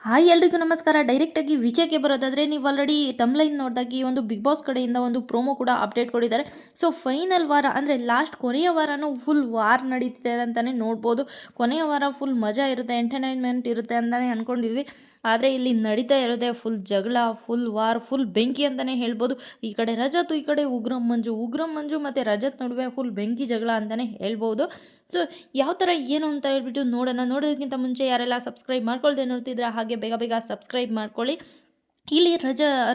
Hi ಎಲ್ರಿಗೂ ನಮಸ್ಕಾರ. ಡೈರೆಕ್ಟಾಗಿ ವಿಷಯಕ್ಕೆ ಬರೋದಾದರೆ, ನೀವು ಆಲ್ರೆಡಿ ತಮ್ಲೈನ್ ನೋಡಿದಾಗ ಈ ಒಂದು ಬಿಗ್ ಬಾಸ್ ಕಡೆಯಿಂದ ಒಂದು ಪ್ರೋಮೋ ಕೂಡ ಅಪ್ಡೇಟ್ ಕೊಟ್ಟಿದ್ದಾರೆ. ಸೊ ಫೈನಲ್ ವಾರ ಅಂದರೆ ಲಾಸ್ಟ್ ಕೊನೆಯ ವಾರನೂ ಫುಲ್ ವಾರ್ ನಡೀತಿದೆ ಅಂತಲೇ ನೋಡ್ಬೋದು. ಕೊನೆಯ ವಾರ ಫುಲ್ ಮಜಾ ಇರುತ್ತೆ, ಎಂಟರ್ಟೈನ್ಮೆಂಟ್ ಇರುತ್ತೆ ಅಂತಲೇ ಅಂದ್ಕೊಂಡಿದ್ವಿ. ಆದರೆ ಇಲ್ಲಿ ನಡೀತಾ ಇರೋದೇ ಫುಲ್ ಜಗಳ, ಫುಲ್ ವಾರ್, ಫುಲ್ ಬೆಂಕಿ ಅಂತಲೇ ಹೇಳ್ಬೋದು. ಈ ಕಡೆ ರಜತ್, ಈ ಕಡೆ ಉಗ್ರಂ ಮಂಜು ಮತ್ತು ರಜತ್ ನಡುವೆ ಫುಲ್ ಬೆಂಕಿ ಜಗಳ ಅಂತಲೇ ಹೇಳ್ಬೋದು. ಸೊ ಯಾವ ಥರ ಏನು ಅಂತ ಹೇಳ್ಬಿಟ್ಟು ನೋಡೋದಕ್ಕಿಂತ ಮುಂಚೆ ಯಾರೆಲ್ಲ ಸಬ್ಸ್ಕ್ರೈಬ್ ಮಾಡ್ಕೊಳ್ದೆ ನೋಡ್ತಿದ್ರೆ ಹಾಗೆ ಬೇಗ ಬೇಗ ಸಬ್ಸ್ಕ್ರೈಬ್ ಮಾಡ್ಕೊಳ್ಳಿ. ಇಲ್ಲಿ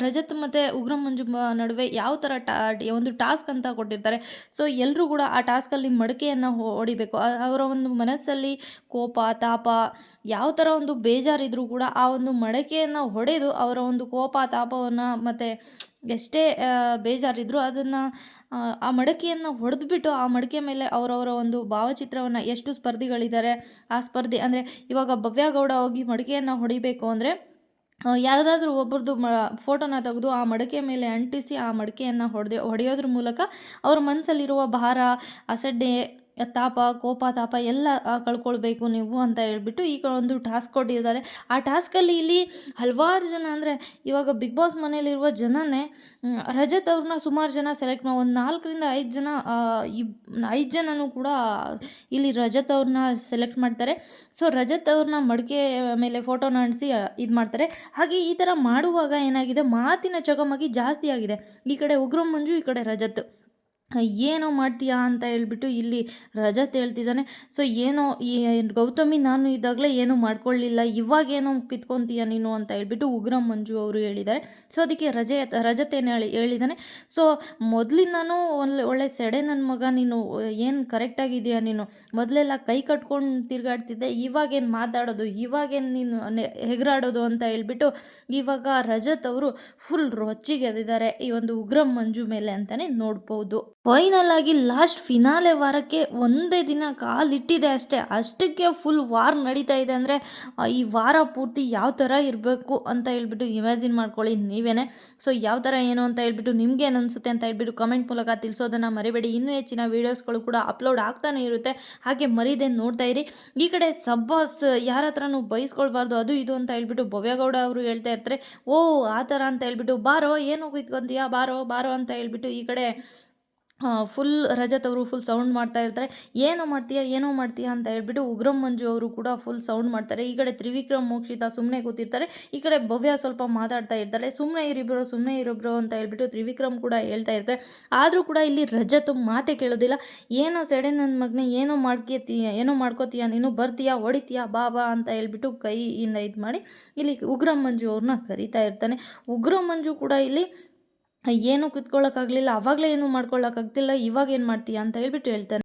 ರಜತ್ ಮತ್ತು ಉಗ್ರಂ ಮಂಜು ನಡುವೆ ಯಾವ ಥರ ಒಂದು ಟಾಸ್ಕ್ ಅಂತ ಕೊಟ್ಟಿರ್ತಾರೆ. ಸೊ ಎಲ್ಲರೂ ಕೂಡ ಆ ಟಾಸ್ಕಲ್ಲಿ ಮಡಕೆಯನ್ನು ಹೊಡಿಬೇಕು. ಅವರ ಒಂದು ಮನಸ್ಸಲ್ಲಿ ಕೋಪ, ತಾಪ, ಯಾವ ಥರ ಒಂದು ಬೇಜಾರಿದ್ರೂ ಕೂಡ ಆ ಒಂದು ಮಡಕೆಯನ್ನು ಹೊಡೆದು ಅವರ ಒಂದು ಕೋಪ, ತಾಪವನ್ನು ಮತ್ತು ಎಷ್ಟೇ ಬೇಜಾರಿದ್ರೂ ಅದನ್ನು ಆ ಮಡಕೆಯನ್ನು ಹೊಡೆದ್ಬಿಟ್ಟು ಆ ಮಡಕೆ ಮೇಲೆ ಅವರವರ ಒಂದು ಭಾವಚಿತ್ರವನ್ನು, ಎಷ್ಟು ಸ್ಪರ್ಧಿಗಳಿದ್ದಾರೆ ಆ ಸ್ಪರ್ಧೆ ಅಂದರೆ ಇವಾಗ ಭವ್ಯ ಗೌಡ ಹೋಗಿ ಮಡಕೆಯನ್ನು ಹೊಡಿಬೇಕು ಅಂದರೆ ಯಾವುದಾದ್ರೂ ಒಬ್ಬರದ್ದು ಫೋಟೋನ ತೆಗೆದು ಆ ಮಡಕೆ ಮೇಲೆ ಅಂಟಿಸಿ ಆ ಮಡಕೆಯನ್ನು ಹೊಡೆಯೋದ್ರ ಮೂಲಕ ಅವ್ರ ಮನಸ್ಸಲ್ಲಿರುವ ಭಾರ, ಅಸಡ್ಡೆ, ತಾಪ, ಕೋಪ, ತಾಪ ಎಲ್ಲ ಕಳ್ಕೊಳ್ಬೇಕು ನೀವು ಅಂತ ಹೇಳ್ಬಿಟ್ಟು ಈಗ ಒಂದು ಟಾಸ್ಕ್ ಕೊಟ್ಟಿದ್ದಾರೆ. ಆ ಟಾಸ್ಕಲ್ಲಿ ಇಲ್ಲಿ ಹಲವಾರು ಜನ ಅಂದರೆ ಇವಾಗ ಬಿಗ್ ಬಾಸ್ ಮನೇಲಿರುವ ಜನನೇ ರಜತ್ ಅವ್ರನ್ನ ಸುಮಾರು ಜನ ಸೆಲೆಕ್ಟ್ ಮಾಡಿ ಒಂದು 4ರಿಂದ 5 ಜನ 5 ಜನನೂ ಕೂಡ ಇಲ್ಲಿ ರಜತ್ ಅವ್ರನ್ನ ಸೆಲೆಕ್ಟ್ ಮಾಡ್ತಾರೆ. ಸೊ ರಜತ್ ಅವ್ರನ್ನ ಮಡಿಕೆ ಮೇಲೆ ಫೋಟೋನ ಅಂಟಿಸಿ ಇದು ಮಾಡ್ತಾರೆ. ಹಾಗೆ ಈ ಥರ ಮಾಡುವಾಗ ಏನಾಗಿದೆ, ಮಾತಿನ ಚಕಮಕಿ ಜಾಸ್ತಿ ಆಗಿದೆ. ಈ ಕಡೆ ಉಗ್ರಂ ಮಂಜು, ಈ ಕಡೆ ರಜತ್. ಏನೋ ಮಾಡ್ತೀಯಾ ಅಂತ ಹೇಳ್ಬಿಟ್ಟು ಇಲ್ಲಿ ರಜತ್ ಹೇಳ್ತಿದ್ದಾನೆ. ಸೊ ಏನೋ ಗೌತಮಿ ನಾನು ಇದ್ದಾಗಲೇ ಏನೂ ಮಾಡ್ಕೊಳ್ಳಿಲ್ಲ, ಇವಾಗೇನೋ ಕಿತ್ಕೊತೀಯ ನೀನು ಅಂತ ಹೇಳ್ಬಿಟ್ಟು ಉಗ್ರಂ ಮಂಜು ಅವರು ಹೇಳಿದ್ದಾರೆ. ಸೊ ಅದಕ್ಕೆ ರಜತ್ ಏನು ಹೇಳಿದ್ದಾನೆ, ಸೊ ಮೊದಲಿಂದನೂ ಒಳ್ಳೆ ಸೆಡೆ ನನ್ನ ಮಗ ನೀನು, ಏನು ಕರೆಕ್ಟಾಗಿದೆಯಾ ನೀನು, ಮೊದಲೆಲ್ಲ ಕೈ ಕಟ್ಕೊಂಡು ತಿರುಗಾಡ್ತಿದ್ದೆ, ಇವಾಗೇನು ಮಾತಾಡೋದು, ಇವಾಗೇನು ನೀನು ಹೆಗರಾಡೋದು ಅಂತ ಹೇಳ್ಬಿಟ್ಟು ಇವಾಗ ರಜತ್ ಅವರು ಫುಲ್ ರೊಚ್ಚಿಗೆದಿದ್ದಾರೆ ಈ ಒಂದು ಉಗ್ರಂ ಮಂಜು ಮೇಲೆ ಅಂತಲೇ ನೋಡ್ಬೋದು. ಫೈನಲ್ ಆಗಿ ಲಾಸ್ಟ್ ಫಿನಾಲೆ ವಾರಕ್ಕೆ ಒಂದೇ ದಿನ ಕಾಲಿಟ್ಟಿದೆ ಅಷ್ಟಕ್ಕೆ ಫುಲ್ ವಾರ್ ನಡೀತಾ ಇದೆ. ಅಂದರೆ ಈ ವಾರ ಪೂರ್ತಿ ಯಾವ ಥರ ಇರಬೇಕು ಅಂತ ಹೇಳ್ಬಿಟ್ಟು ಇಮ್ಯಾಜಿನ್ ಮಾಡ್ಕೊಳ್ಳಿ ನೀವೇ. ಸೊ ಯಾವ ಥರ ಏನು ಅಂತ ಹೇಳ್ಬಿಟ್ಟು ನಿಮ್ಗೇನು ಅನಿಸುತ್ತೆ ಅಂತ ಹೇಳ್ಬಿಟ್ಟು ಕಮೆಂಟ್ ಮೂಲಕ ತಿಳಿಸೋದನ್ನು ಮರಿಬೇಡಿ. ಇನ್ನೂ ಹೆಚ್ಚಿನ ವೀಡಿಯೋಸ್ಗಳು ಕೂಡ ಅಪ್ಲೋಡ್ ಆಗ್ತಾನೆ ಇರುತ್ತೆ, ಹಾಗೆ ಮರಿದೆ ನೋಡ್ತಾ ಇರಿ. ಈ ಕಡೆ ಸಬ್ಬಾಸ್ ಯಾರ ಹತ್ರನೂ ಬೈಸ್ಕೊಳ್ಬಾರ್ದು ಅದು ಇದು ಅಂತ ಹೇಳ್ಬಿಟ್ಟು ಭವ್ಯಗೌಡ ಅವರು ಹೇಳ್ತಾ ಇರ್ತಾರೆ. ಓ ಆ ಥರ ಅಂತ ಹೇಳ್ಬಿಟ್ಟು ಬಾರೋ ಏನು ಇಟ್ಕೊಂತೀಯಾ, ಬಾರೋ ಬಾರೋ ಅಂತ ಹೇಳ್ಬಿಟ್ಟು ಈ ಕಡೆ ಫುಲ್ ರಜತ್ ಅವರು ಫುಲ್ ಸೌಂಡ್ ಮಾಡ್ತಾ ಇರ್ತಾರೆ. ಏನೋ ಮಾಡ್ತೀಯಾ ಅಂತ ಹೇಳ್ಬಿಟ್ಟು ಉಗ್ರಂ ಮಂಜು ಅವರು ಕೂಡ ಫುಲ್ ಸೌಂಡ್ ಮಾಡ್ತಾರೆ. ಈ ಕಡೆ ತ್ರಿವಿಕ್ರಮ್, ಮೋಕ್ಷಿತಾ ಸುಮ್ಮನೆ ಕೂತಿರ್ತಾರೆ. ಈ ಕಡೆ ಭವ್ಯ ಸ್ವಲ್ಪ ಮಾತಾಡ್ತಾ ಇರ್ತಾರೆ. ಸುಮ್ಮನೆ ಇರಿಬ್ರೋ ಅಂತ ಹೇಳ್ಬಿಟ್ಟು ತ್ರಿವಿಕ್ರಮ್ ಕೂಡ ಹೇಳ್ತಾ ಇರ್ತಾರೆ. ಆದರೂ ಕೂಡ ಇಲ್ಲಿ ರಜತ್ ಮಾತೆ ಕೇಳೋದಿಲ್ಲ. ಏನೋ ಸೆಡೆ ನನ್ನ ಮಗನೇ, ಏನೋ ಮಾಡ್ಕೋತೀಯ ನೀನು, ಬರ್ತೀಯಾ, ಹೊಡಿತೀಯಾ, ಬಾ ಅಂತ ಹೇಳ್ಬಿಟ್ಟು ಕೈಯಿಂದ ಇದು ಮಾಡಿ ಇಲ್ಲಿ ಉಗ್ರಂ ಮಂಜು ಅವ್ರನ್ನ ಕರಿತಾ ಇರ್ತಾನೆ. ಉಗ್ರಂ ಮಂಜು ಕೂಡ ಇಲ್ಲಿ ಏನೂ ಕಿತ್ಕೊಳ್ಳೋಕ್ಕಾಗಲಿಲ್ಲ, ಆವಾಗಲೇ ಏನೂ ಮಾಡ್ಕೊಳ್ಳೋಕ್ಕಾಗ್ತಿಲ್ಲ, ಇವಾಗ ಏನು ಮಾಡ್ತೀಯಾ ಅಂತ ಹೇಳ್ಬಿಟ್ಟು ಹೇಳ್ತಾನೆ.